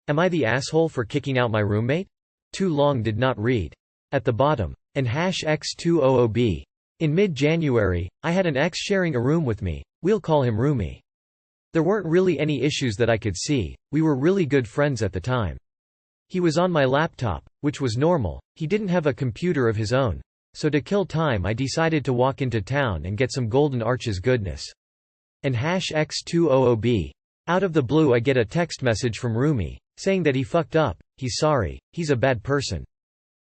Am I the asshole for kicking out my roommate? Too long did not read. At the bottom. And #X200B. In mid-January, I had an ex sharing a room with me. We'll call him Roomie. There weren't really any issues that I could see, we were really good friends at the time. He was on my laptop, which was normal, he didn't have a computer of his own. So to kill time I decided to walk into town and get some Golden Arches goodness. And #X200B. Out of the blue I get a text message from Roomie, saying that he fucked up, he's sorry, he's a bad person.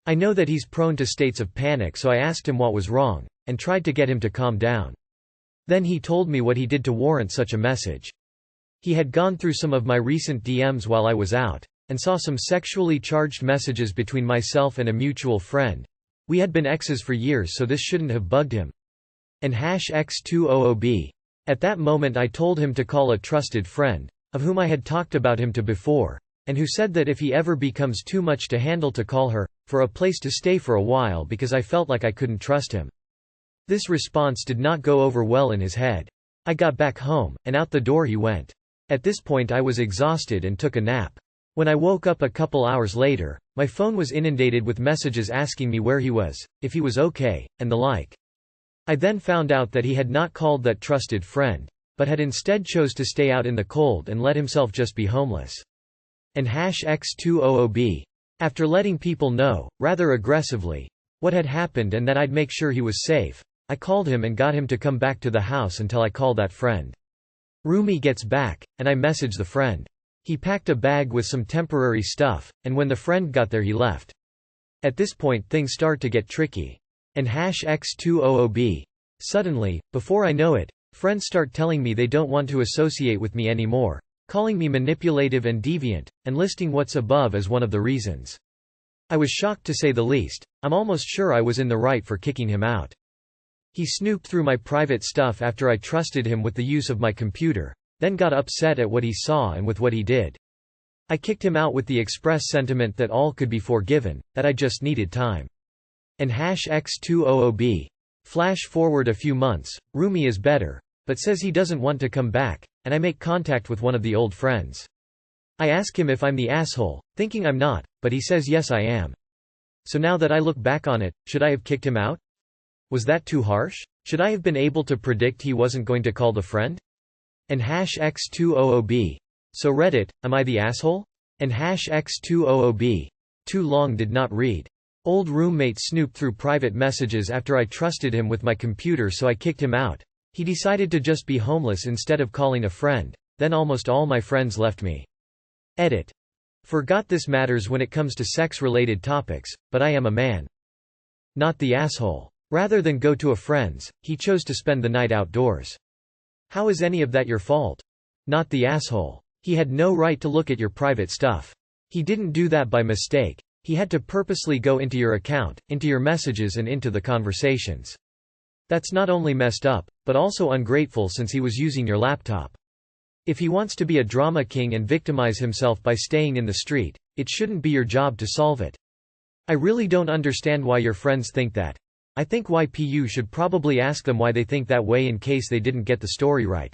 I know that he's prone to states of panic, so I asked him what was wrong, and tried to get him to calm down. Then he told me what he did to warrant such a message. He had gone through some of my recent DMs while I was out, and saw some sexually charged messages between myself and a mutual friend. We had been exes for years, so this shouldn't have bugged him. And #X200B. At that moment I told him to call a trusted friend, of whom I had talked about him to before, and who said that if he ever becomes too much to handle to call her, for a place to stay for a while because I felt like I couldn't trust him. This response did not go over well in his head. I got back home, and out the door he went. At this point I was exhausted and took a nap. When I woke up a couple hours later, my phone was inundated with messages asking me where he was, if he was okay, and the like. I then found out that he had not called that trusted friend, but had instead chose to stay out in the cold and let himself just be homeless. And #X200B. After letting people know, rather aggressively, what had happened and that I'd make sure he was safe, I called him and got him to come back to the house until I called that friend. Roomie gets back, and I message the friend. He packed a bag with some temporary stuff, and when the friend got there he left. At this point things start to get tricky. And #X200B. Suddenly, before I know it, friends start telling me they don't want to associate with me anymore, calling me manipulative and deviant, and listing what's above as one of the reasons. I was shocked to say the least. I'm almost sure I was in the right for kicking him out. He snooped through my private stuff after I trusted him with the use of my computer, then got upset at what he saw and with what he did. I kicked him out with the express sentiment that all could be forgiven, that I just needed time. And #X200B. Flash forward a few months, Roomie is better, but says he doesn't want to come back, and I make contact with one of the old friends. I ask him if I'm the asshole, thinking I'm not, but he says yes I am. So now that I look back on it, should I have kicked him out? Was that too harsh? Should I have been able to predict he wasn't going to call the friend? And #X200B. So Reddit, am I the asshole? And #X200B. Too long did not read. Old roommate snooped through private messages after I trusted him with my computer, so I kicked him out. He decided to just be homeless instead of calling a friend, then almost all my friends left me. Edit. Forgot this matters when it comes to sex-related topics, but I am a man. Not the asshole. Rather than go to a friend's, he chose to spend the night outdoors. How is any of that your fault? Not the asshole. He had no right to look at your private stuff. He didn't do that by mistake. He had to purposely go into your account, into your messages and into the conversations. That's not only messed up, but also ungrateful since he was using your laptop. If he wants to be a drama king and victimize himself by staying in the street, it shouldn't be your job to solve it. I really don't understand why your friends think that. I think YPU should probably ask them why they think that way in case they didn't get the story right.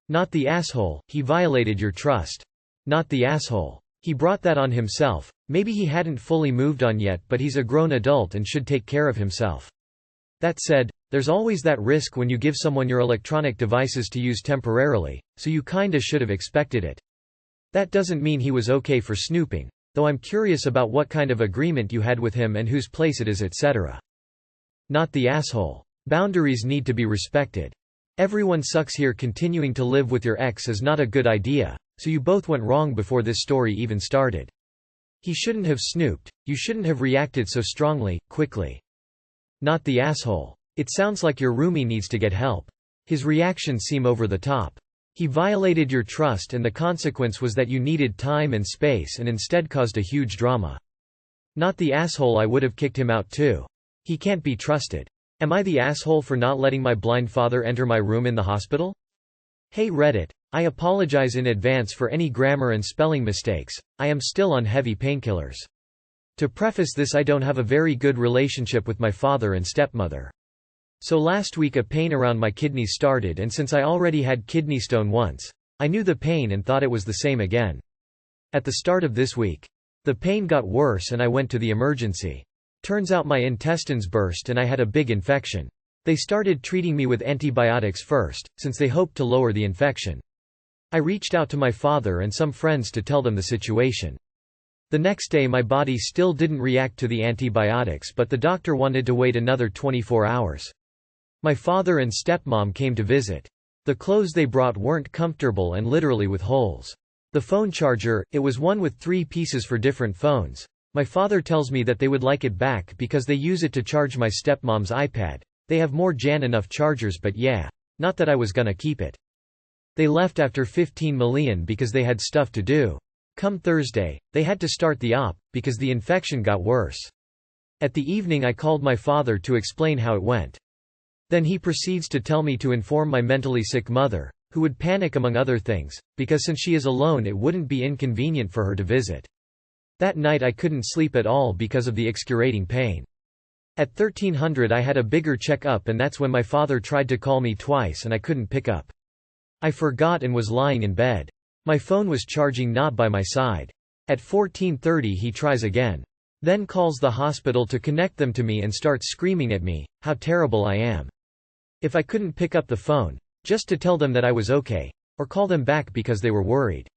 Not the asshole, he violated your trust. Not the asshole. He brought that on himself. Maybe he hadn't fully moved on yet, but he's a grown adult and should take care of himself. That said, there's always that risk when you give someone your electronic devices to use temporarily, so you kinda should have expected it. That doesn't mean he was okay for snooping, though I'm curious about what kind of agreement you had with him and whose place it is, etc. Not the asshole. Boundaries need to be respected. Everyone sucks here. Continuing to live with your ex is not a good idea, so you both went wrong before this story even started. He shouldn't have snooped, you shouldn't have reacted so strongly, quickly. Not the asshole. It sounds like your roomie needs to get help. His reactions seem over the top. He violated your trust and the consequence was that you needed time and space and instead caused a huge drama. Not the asshole. I would have kicked him out too. He can't be trusted. Am I the asshole for not letting my blind father enter my room in the hospital? Hey Reddit, I apologize in advance for any grammar and spelling mistakes. I am still on heavy painkillers. To preface this, I don't have a very good relationship with my father and stepmother. So last week a pain around my kidneys started, and since I already had kidney stone once, I knew the pain and thought it was the same again. At the start of this week. The pain got worse and I went to the emergency. Turns out my intestines burst and I had a big infection. They started treating me with antibiotics first, since they hoped to lower the infection. I reached out to my father and some friends to tell them the situation. The next day my body still didn't react to the antibiotics, but the doctor wanted to wait another 24 hours. My father and stepmom came to visit. The clothes they brought weren't comfortable and literally with holes. The phone charger, it was one with 3 pieces for different phones. My father tells me that they would like it back because they use it to charge my stepmom's iPad. They have more Jan enough chargers, but yeah. Not that I was gonna keep it. They left after 15 million because they had stuff to do. Come Thursday, they had to start the op, because the infection got worse. At the evening I called my father to explain how it went. Then he proceeds to tell me to inform my mentally sick mother, who would panic among other things, because since she is alone it wouldn't be inconvenient for her to visit. That night I couldn't sleep at all because of the excruciating pain. At 1300 I had a bigger check-up and that's when my father tried to call me twice and I couldn't pick up. I forgot and was lying in bed. My phone was charging not by my side. At 14:30 he tries again. Then calls the hospital to connect them to me and starts screaming at me, how terrible I am. If I couldn't pick up the phone, just to tell them that I was okay, or call them back because they were worried.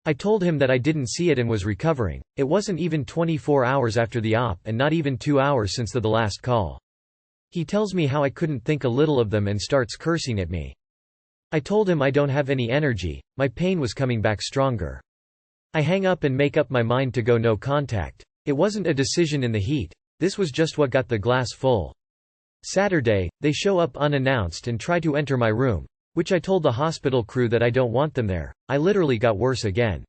I told him that I didn't see it and was recovering. It wasn't even 24 hours after the op and not even 2 hours since the last call. He tells me how I couldn't think a little of them and starts cursing at me. I told him I don't have any energy, my pain was coming back stronger. I hang up and make up my mind to go no contact. It wasn't a decision in the heat, this was just what got the glass full. Saturday, they show up unannounced and try to enter my room, which I told the hospital crew that I don't want them there. I literally got worse again.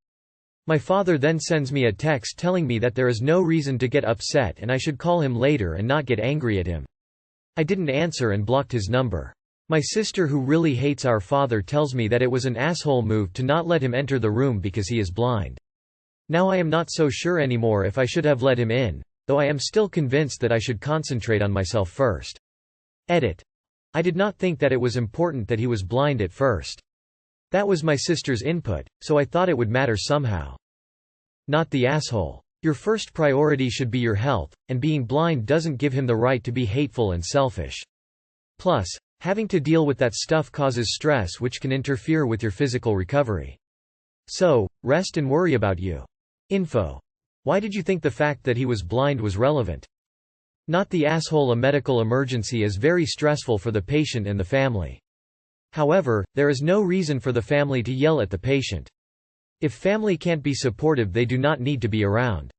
My father then sends me a text telling me that there is no reason to get upset and I should call him later and not get angry at him. I didn't answer and blocked his number. My sister, who really hates our father, tells me that it was an asshole move to not let him enter the room because he is blind. Now I am not so sure anymore if I should have let him in, though I am still convinced that I should concentrate on myself first. Edit. I did not think that it was important that he was blind at first. That was my sister's input, so I thought it would matter somehow. Not the asshole. Your first priority should be your health, and being blind doesn't give him the right to be hateful and selfish. Plus, having to deal with that stuff causes stress which can interfere with your physical recovery. So, rest and worry about you. Info. Why did you think the fact that he was blind was relevant? Not the asshole. A medical emergency is very stressful for the patient and the family. However, there is no reason for the family to yell at the patient. If family can't be supportive, they do not need to be around.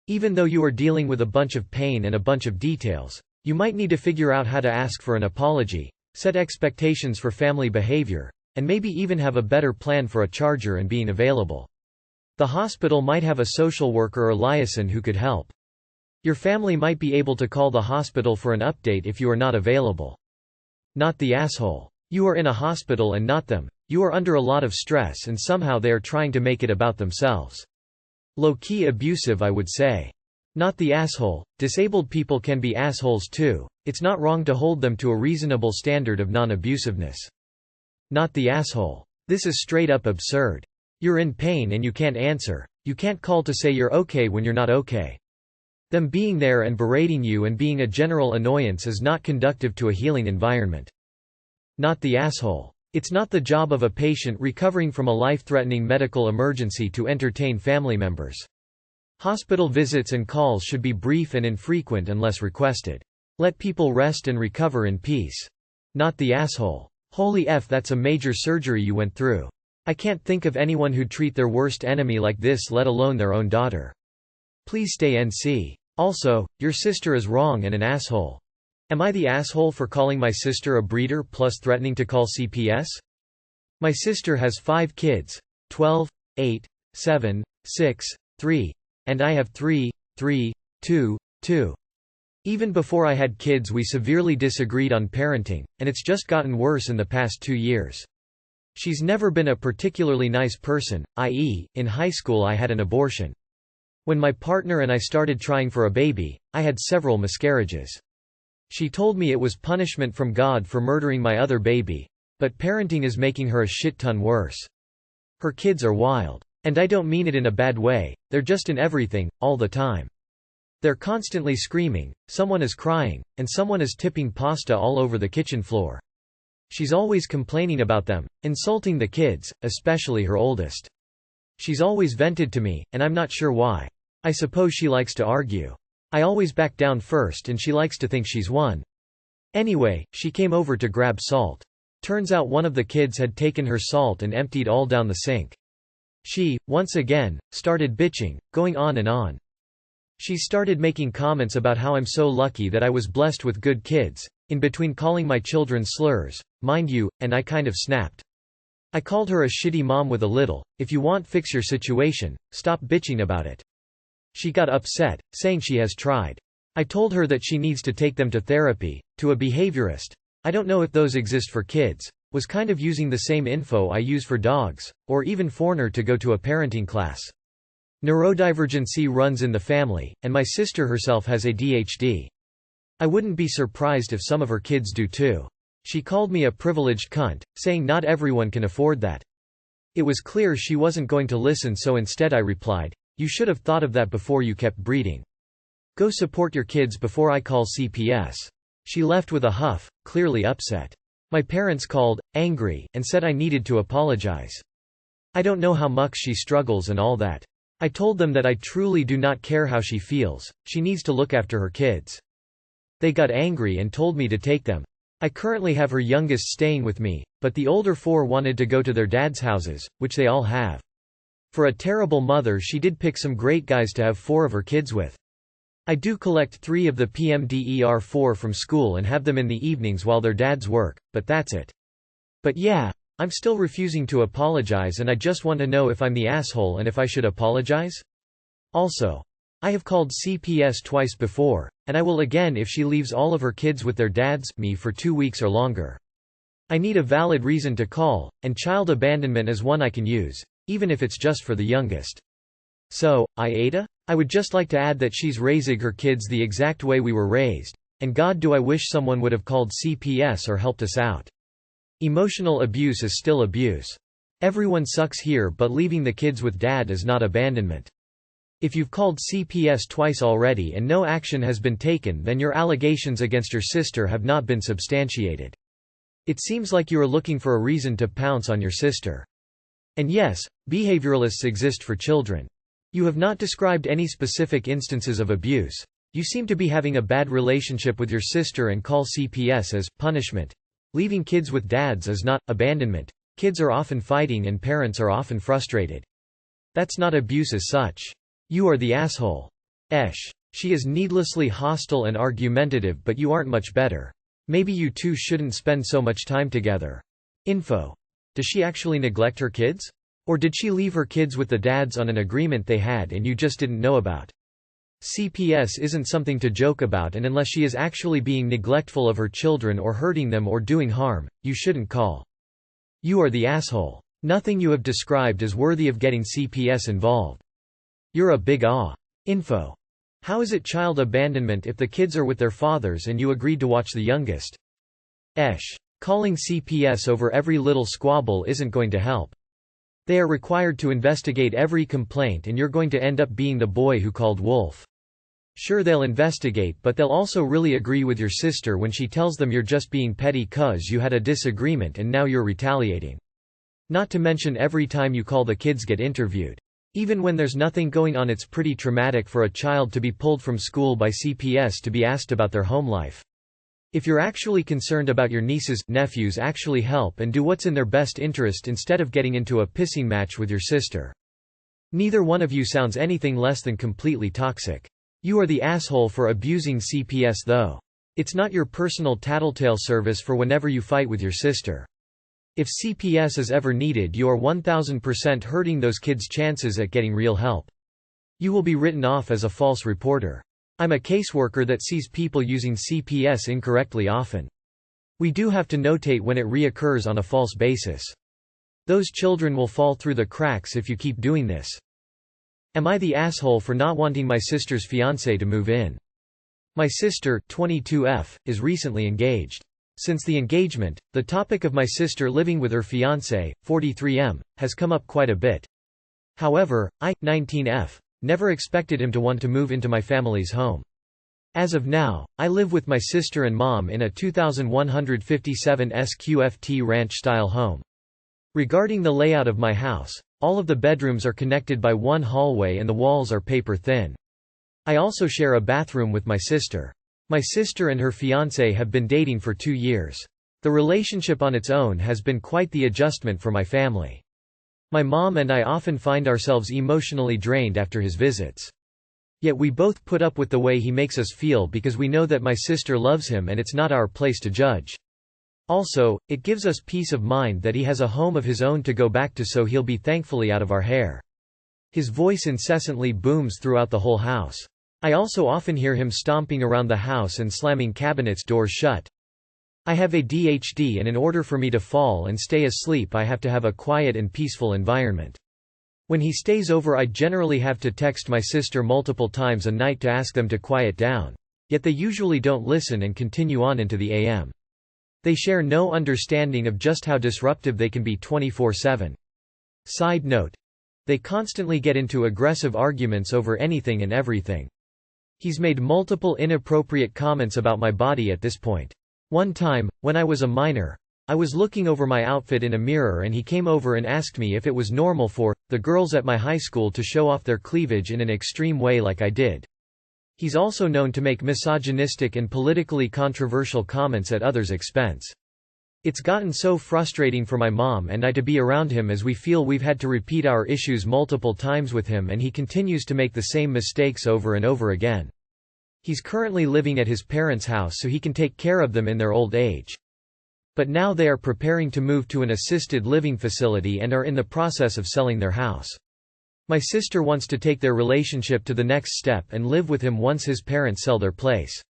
Even though you are dealing with a bunch of pain and a bunch of details, you might need to figure out how to ask for an apology, set expectations for family behavior, and maybe even have a better plan for a charger and being available. The hospital might have a social worker or liaison who could help. Your family might be able to call the hospital for an update if you are not available. Not the asshole. You are in a hospital and not them. You are under a lot of stress and somehow they are trying to make it about themselves. Low-key abusive, I would say. Not the asshole. Disabled people can be assholes too. It's not wrong to hold them to a reasonable standard of non-abusiveness. Not the asshole. This is straight up absurd. You're in pain and you can't answer. You can't call to say you're okay when you're not okay. Them being there and berating you and being a general annoyance is not conducive to a healing environment. Not the asshole. It's not the job of a patient recovering from a life-threatening medical emergency to entertain family members. Hospital visits and calls should be brief and infrequent unless requested. Let people rest and recover in peace. Not the asshole. Holy F, that's a major surgery you went through. I can't think of anyone who'd treat their worst enemy like this, let alone their own daughter. Please stay NC. Also, your sister is wrong and an asshole. Am I the asshole for calling my sister a breeder plus threatening to call CPS? My sister has 5 kids, 12, 8, 7, 6, 3, and I have 3, 3, 2, 2. Even before I had kids we severely disagreed on parenting, and it's just gotten worse in the past 2 years. She's never been a particularly nice person, i.e., in high school I had an abortion. When my partner and I started trying for a baby, I had several miscarriages. She told me it was punishment from God for murdering my other baby, but parenting is making her a shit ton worse. Her kids are wild. And I don't mean it in a bad way, they're just in everything, all the time. They're constantly screaming, someone is crying, and someone is tipping pasta all over the kitchen floor. She's always complaining about them, insulting the kids, especially her oldest. She's always vented to me, and I'm not sure why. I suppose she likes to argue. I always back down first and she likes to think she's won. Anyway, she came over to grab salt. Turns out one of the kids had taken her salt and emptied all down the sink. She, once again, started bitching, going on and on. She started making comments about how I'm so lucky that I was blessed with good kids, in between calling my children slurs, mind you, and I kind of snapped. I called her a shitty mom with a little, if you want fix your situation, stop bitching about it. She got upset, saying she has tried. I told her that she needs to take them to therapy, to a behaviorist. I don't know if those exist for kids, was kind of using the same info I use for dogs, or even Forner to go to a parenting class. Neurodivergency runs in the family, and my sister herself has ADHD. I wouldn't be surprised if some of her kids do too. She called me a privileged cunt, saying not everyone can afford that. It was clear she wasn't going to listen, so instead I replied, "You should have thought of that before you kept breeding. Go support your kids before I call CPS." She left with a huff, clearly upset. My parents called, angry, and said I needed to apologize. I don't know how much she struggles and all that. I told them that I truly do not care how she feels, she needs to look after her kids. They got angry and told me to take them. I currently have her youngest staying with me, but the older 4 wanted to go to their dad's houses, which they all have. For a terrible mother, she did pick some great guys to have 4 of her kids with. I do collect 3 of the PMDER4 from school and have them in the evenings while their dads work, but that's it. But yeah, I'm still refusing to apologize, and I just want to know if I'm the asshole and if I should apologize? Also, I have called CPS twice before, and I will again if she leaves all of her kids with their dads me for 2 weeks or longer. I need a valid reason to call, and child abandonment is one I can use, even if it's just for the youngest. So, AITA? I would just like to add that she's raising her kids the exact way we were raised, and God, do I wish someone would have called CPS or helped us out. Emotional abuse is still abuse. Everyone sucks here, but leaving the kids with dad is not abandonment. If you've called CPS twice already and no action has been taken, then your allegations against your sister have not been substantiated. It seems like you are looking for a reason to pounce on your sister. And yes, behavioralists exist for children. You have not described any specific instances of abuse. You seem to be having a bad relationship with your sister and call CPS as punishment. Leaving kids with dads is not abandonment. Kids are often fighting and parents are often frustrated. That's not abuse as such. You are the asshole. She is needlessly hostile and argumentative, but you aren't much better. Maybe you two shouldn't spend so much time together. Info. Does she actually neglect her kids? Or did she leave her kids with the dads on an agreement they had and you just didn't know about? CPS isn't something to joke about, and unless she is actually being neglectful of her children or hurting them or doing harm, you shouldn't call. You are the asshole. Nothing you have described is worthy of getting CPS involved. You're a big Info. How is it child abandonment if the kids are with their fathers and you agreed to watch the youngest? Calling CPS over every little squabble isn't going to help. They are required to investigate every complaint, and you're going to end up being the boy who called wolf. Sure, they'll investigate, but they'll also really agree with your sister when she tells them you're just being petty 'cause you had a disagreement and now you're retaliating. Not to mention every time you call the kids get interviewed. Even when there's nothing going on, it's pretty traumatic for a child to be pulled from school by CPS to be asked about their home life. If you're actually concerned about your nieces, nephews, actually help and do what's in their best interest instead of getting into a pissing match with your sister. Neither one of you sounds anything less than completely toxic. You are the asshole for abusing CPS though. It's not your personal tattletale service for whenever you fight with your sister. If CPS is ever needed, you are 1000% hurting those kids' chances at getting real help. You will be written off as a false reporter. I'm a caseworker that sees people using CPS incorrectly often. We do have to notate when it reoccurs on a false basis. Those children will fall through the cracks if you keep doing this. Am I the asshole for not wanting my sister's fiancé to move in? My sister, 22F, is recently engaged. Since the engagement, the topic of my sister living with her fiancé, 43M, has come up quite a bit. However, I, 19F, never expected him to want to move into my family's home. As of now, I live with my sister and mom in a 2,157 SQFT ranch-style home. Regarding the layout of my house, all of the bedrooms are connected by one hallway and the walls are paper thin. I also share a bathroom with my sister. My sister and her fiancé have been dating for 2 years. The relationship on its own has been quite the adjustment for my family. My mom and I often find ourselves emotionally drained after his visits. Yet we both put up with the way he makes us feel because we know that my sister loves him and it's not our place to judge. Also, it gives us peace of mind that he has a home of his own to go back to, so he'll be thankfully out of our hair. His voice incessantly booms throughout the whole house. I also often hear him stomping around the house and slamming cabinets' doors shut. I have ADHD, and in order for me to fall and stay asleep I have to have a quiet and peaceful environment. When he stays over I generally have to text my sister multiple times a night to ask them to quiet down. Yet they usually don't listen and continue on into the AM. They share no understanding of just how disruptive they can be 24/7. Side note: they constantly get into aggressive arguments over anything and everything. He's made multiple inappropriate comments about my body at this point. One time, when I was a minor, I was looking over my outfit in a mirror and he came over and asked me if it was normal for the girls at my high school to show off their cleavage in an extreme way like I did. He's also known to make misogynistic and politically controversial comments at others' expense. It's gotten so frustrating for my mom and I to be around him, as we feel we've had to repeat our issues multiple times with him and he continues to make the same mistakes over and over again. He's currently living at his parents' house so he can take care of them in their old age. But now they are preparing to move to an assisted living facility and are in the process of selling their house. My sister wants to take their relationship to the next step and live with him once his parents sell their place.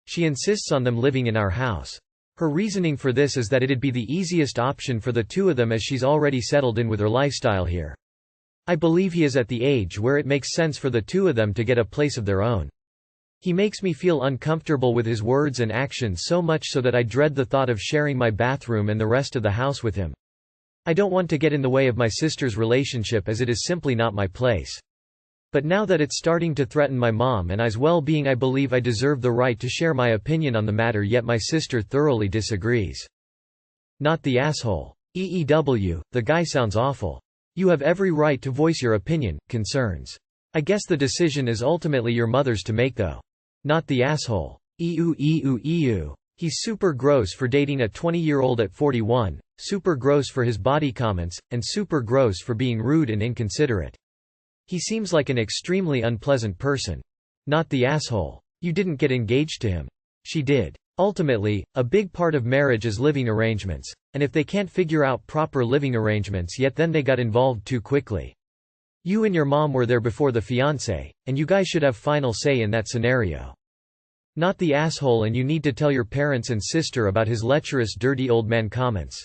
She insists on them living in our house. Her reasoning for this is that it'd be the easiest option for the two of them, as she's already settled in with her lifestyle here. I believe he is at the age where it makes sense for the two of them to get a place of their own. He makes me feel uncomfortable with his words and actions, so much so that I dread the thought of sharing my bathroom and the rest of the house with him. I don't want to get in the way of my sister's relationship, as it is simply not my place. But now that it's starting to threaten my mom and I's well-being, I believe I deserve the right to share my opinion on the matter, yet my sister thoroughly disagrees. Not the asshole. EEW, the guy sounds awful. You have every right to voice your opinion, concerns. I guess the decision is ultimately your mother's to make though. Not the asshole. EU. He's super gross for dating a 20-year-old at 41, super gross for his body comments, and super gross for being rude and inconsiderate. He seems like an extremely unpleasant person. Not the asshole. You didn't get engaged to him. She did. Ultimately, a big part of marriage is living arrangements, and if they can't figure out proper living arrangements yet, then they got involved too quickly. You and your mom were there before the fiancé, and you guys should have final say in that scenario. Not the asshole, and you need to tell your parents and sister about his lecherous dirty old man comments.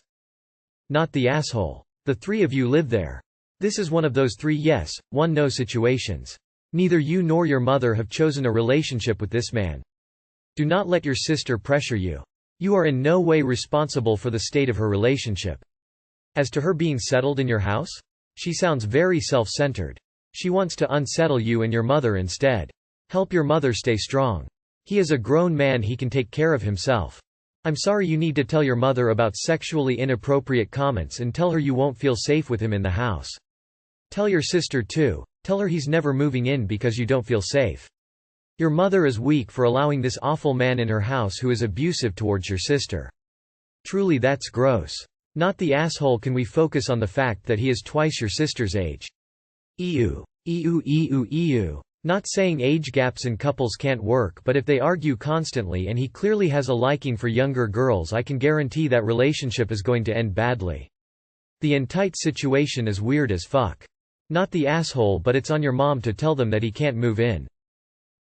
Not the asshole. The three of you live there. This is one of those 3 yes, 1 no situations. Neither you nor your mother have chosen a relationship with this man. Do not let your sister pressure you. You are in no way responsible for the state of her relationship. As to her being settled in your house? She sounds very self-centered. She wants to unsettle you and your mother instead. Help your mother stay strong. He is a grown man, he can take care of himself. I'm sorry you need to tell your mother about sexually inappropriate comments and tell her you won't feel safe with him in the house. Tell your sister too. Tell her he's never moving in because you don't feel safe. Your mother is weak for allowing this awful man in her house who is abusive towards your sister. Truly, that's gross. Not the asshole. Can we focus on the fact that he is twice your sister's age? EU. Not saying age gaps in couples can't work, but if they argue constantly and he clearly has a liking for younger girls, I can guarantee that relationship is going to end badly. The in-tight situation is weird as fuck. Not the asshole, but it's on your mom to tell them that he can't move in.